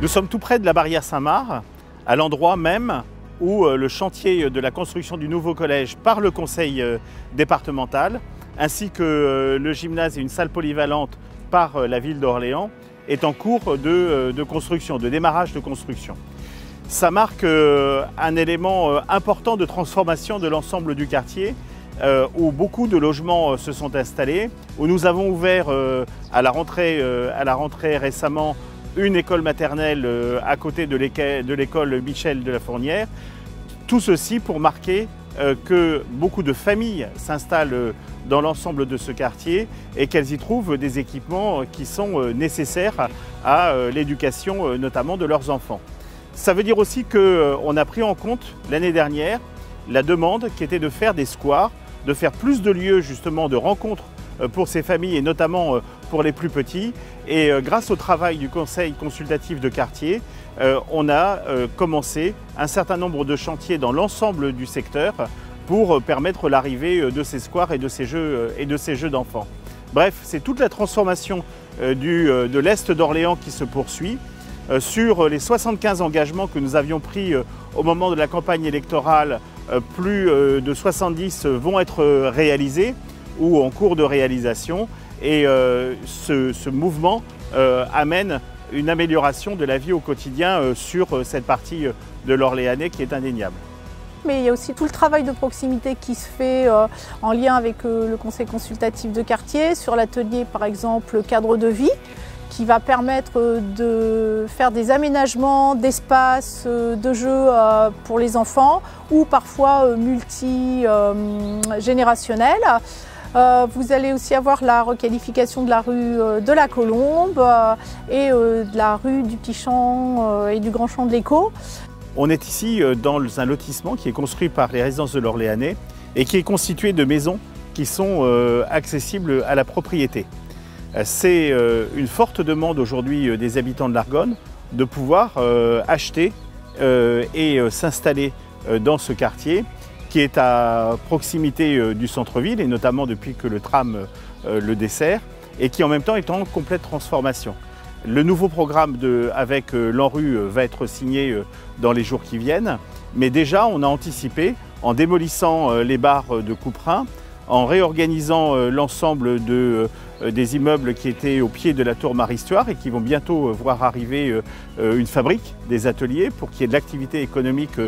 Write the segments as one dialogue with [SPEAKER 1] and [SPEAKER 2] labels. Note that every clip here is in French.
[SPEAKER 1] Nous sommes tout près de la barrière Saint-Marc, à l'endroit même où le chantier de la construction du nouveau collège par le conseil départemental, ainsi que le gymnase et une salle polyvalente par la ville d'Orléans, est en cours de construction, de démarrage de construction. Ça marque un élément important de transformation de l'ensemble du quartier, où beaucoup de logements se sont installés, où nous avons ouvert à la rentrée récemment une école maternelle à côté de l'école Michel de la Fournière. Tout ceci pour marquer que beaucoup de familles s'installent dans l'ensemble de ce quartier et qu'elles y trouvent des équipements qui sont nécessaires à l'éducation notamment de leurs enfants. Ça veut dire aussi qu'on a pris en compte l'année dernière la demande qui était de faire des squares, de faire plus de lieux justement de rencontres pour ces familles et notamment pour les plus petits. Et grâce au travail du conseil consultatif de quartier, on a commencé un certain nombre de chantiers dans l'ensemble du secteur pour permettre l'arrivée de ces squares et de ces jeux d'enfants. Bref, c'est toute la transformation de l'Est d'Orléans qui se poursuit. Sur les 75 engagements que nous avions pris au moment de la campagne électorale, plus de 70 vont être réalisés ou en cours de réalisation. Et ce mouvement amène une amélioration de la vie au quotidien sur cette partie de l'Orléanais qui est indéniable.
[SPEAKER 2] Mais il y a aussi tout le travail de proximité qui se fait en lien avec le conseil consultatif de quartier, sur l'atelier par exemple cadre de vie, qui va permettre de faire des aménagements d'espaces de jeux pour les enfants ou parfois multigénérationnels. Vous allez aussi avoir la requalification de la rue de la Colombe et de la rue du Petit Champ et du Grand Champ de l'Écho.
[SPEAKER 1] On est ici dans un lotissement qui est construit par les résidences de l'Orléanais et qui est constitué de maisons qui sont accessibles à la propriété. C'est une forte demande aujourd'hui des habitants de l'Argonne de pouvoir acheter et s'installer dans ce quartier qui est à proximité du centre-ville et notamment depuis que le tram le dessert et qui en même temps est en complète transformation. Le nouveau programme avec l'ANRU va être signé dans les jours qui viennent, mais déjà on a anticipé en démolissant les barres de Couperin, en réorganisant l'ensemble des immeubles qui étaient au pied de la tour Marie-Histoire et qui vont bientôt voir arriver une fabrique, des ateliers pour qu'il y ait de l'activité économique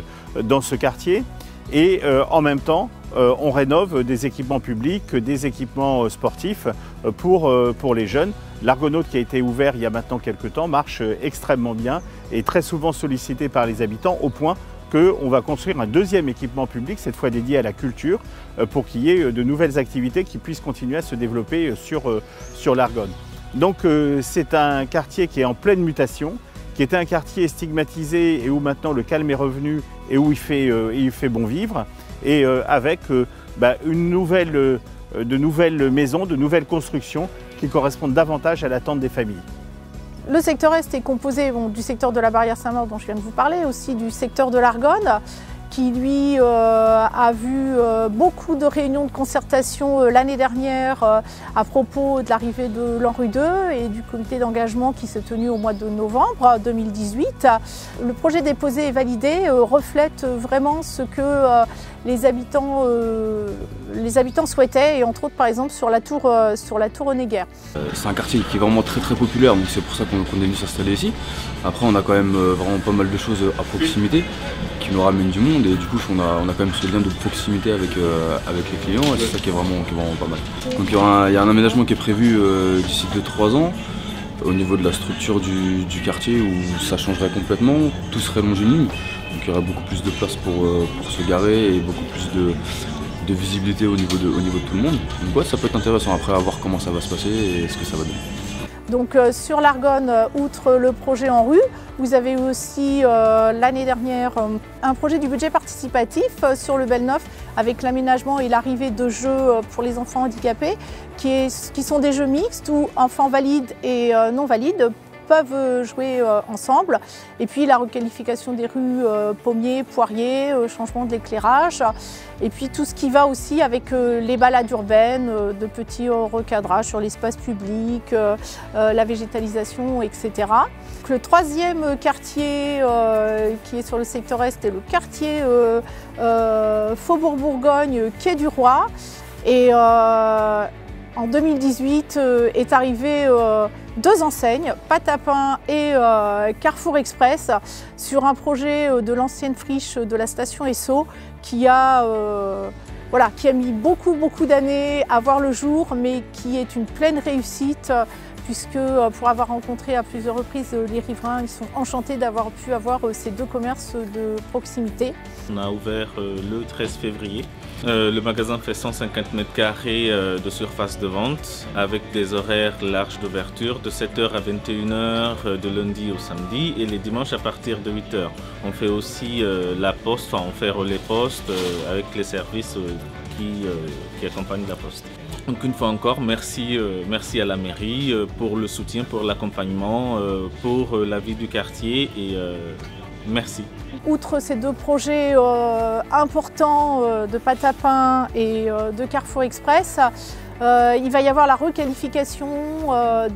[SPEAKER 1] dans ce quartier. Et en même temps, on rénove des équipements publics, des équipements sportifs pour les jeunes. L'Argonaute qui a été ouvert il y a maintenant quelques temps marche extrêmement bien et très souvent sollicité par les habitants au point qu'on va construire un deuxième équipement public, cette fois dédié à la culture, pour qu'il y ait de nouvelles activités qui puissent continuer à se développer sur l'Argonne. Donc c'est un quartier qui est en pleine mutation, qui était un quartier stigmatisé et où maintenant le calme est revenu et où il fait bon vivre, et avec de nouvelles maisons, de nouvelles constructions qui correspondent davantage à l'attente des familles.
[SPEAKER 2] Le secteur Est est composé du secteur de la barrière Saint-Marc dont je viens de vous parler, aussi du secteur de l'Argonne, qui lui a vu beaucoup de réunions de concertation l'année dernière à propos de l'arrivée de l'ANRU 2 et du comité d'engagement qui s'est tenu au mois de novembre 2018. Le projet déposé et validé reflète vraiment ce que les habitants souhaitaient, et entre autres par exemple sur la tour Honegger.
[SPEAKER 3] C'est un quartier qui est vraiment très populaire, donc c'est pour ça qu'on est venu s'installer ici. Après on a quand même vraiment pas mal de choses à proximité qui nous ramènent du monde, et du coup on a quand même ce lien de proximité avec les clients, et c'est ça qui est vraiment pas mal. Donc il y a un aménagement qui est prévu d'ici 2-3 ans au niveau de la structure du quartier, où ça changerait complètement, tout serait longiligne. Donc il y aura beaucoup plus de place pour se garer et beaucoup plus de visibilité au niveau de tout le monde. Donc ouais, ça peut être intéressant après à voir comment ça va se passer et ce que ça va donner.
[SPEAKER 2] Donc sur l'Argonne, outre le projet ANRU, vous avez aussi l'année dernière un projet du budget participatif sur le Bel-Neuf avec l'aménagement et l'arrivée de jeux pour les enfants handicapés qui sont des jeux mixtes où enfants valides et non valides peuvent jouer ensemble. Et puis la requalification des rues Pommiers, Poiriers, changement de l'éclairage. Et puis tout ce qui va aussi avec les balades urbaines, de petits recadrages sur l'espace public, la végétalisation, etc. Le troisième quartier qui est sur le secteur Est est le quartier Faubourg-Bourgogne, Quai du Roi. Et en 2018 est arrivé 2 enseignes, Pâte à Pain et Carrefour Express, sur un projet de l'ancienne friche de la station Esso qui a mis beaucoup d'années à voir le jour, mais qui est une pleine réussite, puisque pour avoir rencontré à plusieurs reprises les riverains, ils sont enchantés d'avoir pu avoir ces 2 commerces de proximité.
[SPEAKER 4] On a ouvert le 13 février. Le magasin fait 150 m² de surface de vente avec des horaires larges d'ouverture de 7h à 21h de lundi au samedi et les dimanches à partir de 8h. On fait aussi la poste, on fait relais poste avec les services qui accompagnent la poste. Donc une fois encore, merci à la mairie pour le soutien, pour l'accompagnement, pour la vie du quartier et merci.
[SPEAKER 2] Outre ces 2 projets importants de Pâte à Pain et de Carrefour Express, il va y avoir la requalification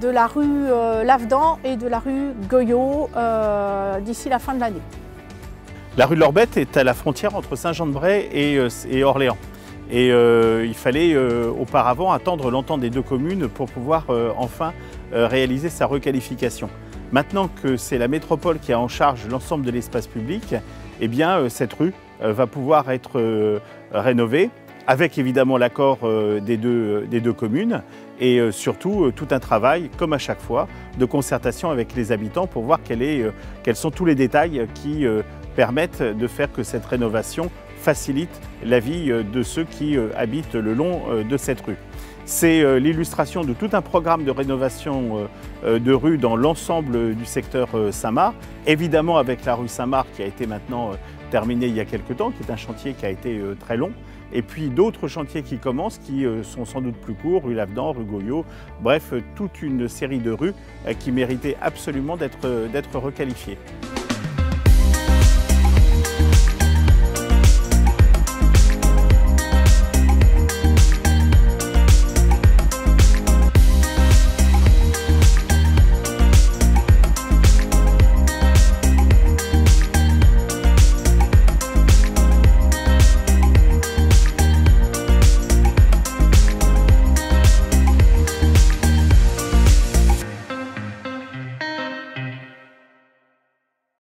[SPEAKER 2] de la rue Lavedan et de la rue Goyot d'ici la fin de l'année.
[SPEAKER 1] La rue de l'Orbette est à la frontière entre Saint-Jean-de-Bray et Orléans. Et il fallait auparavant attendre l'entente des 2 communes pour pouvoir enfin réaliser sa requalification. Maintenant que c'est la métropole qui a en charge l'ensemble de l'espace public, eh bien cette rue va pouvoir être rénovée avec évidemment l'accord des deux communes et surtout tout un travail, comme à chaque fois, de concertation avec les habitants pour voir quels sont tous les détails qui permettent de faire que cette rénovation facilite la vie de ceux qui habitent le long de cette rue. C'est l'illustration de tout un programme de rénovation de rues dans l'ensemble du secteur Saint-Marc, évidemment avec la rue Saint-Marc qui a été maintenant terminée il y a quelques temps, qui est un chantier qui a été très long, et puis d'autres chantiers qui commencent, qui sont sans doute plus courts, rue Lavedan, rue Goyot, bref, toute une série de rues qui méritaient absolument d'être requalifiées.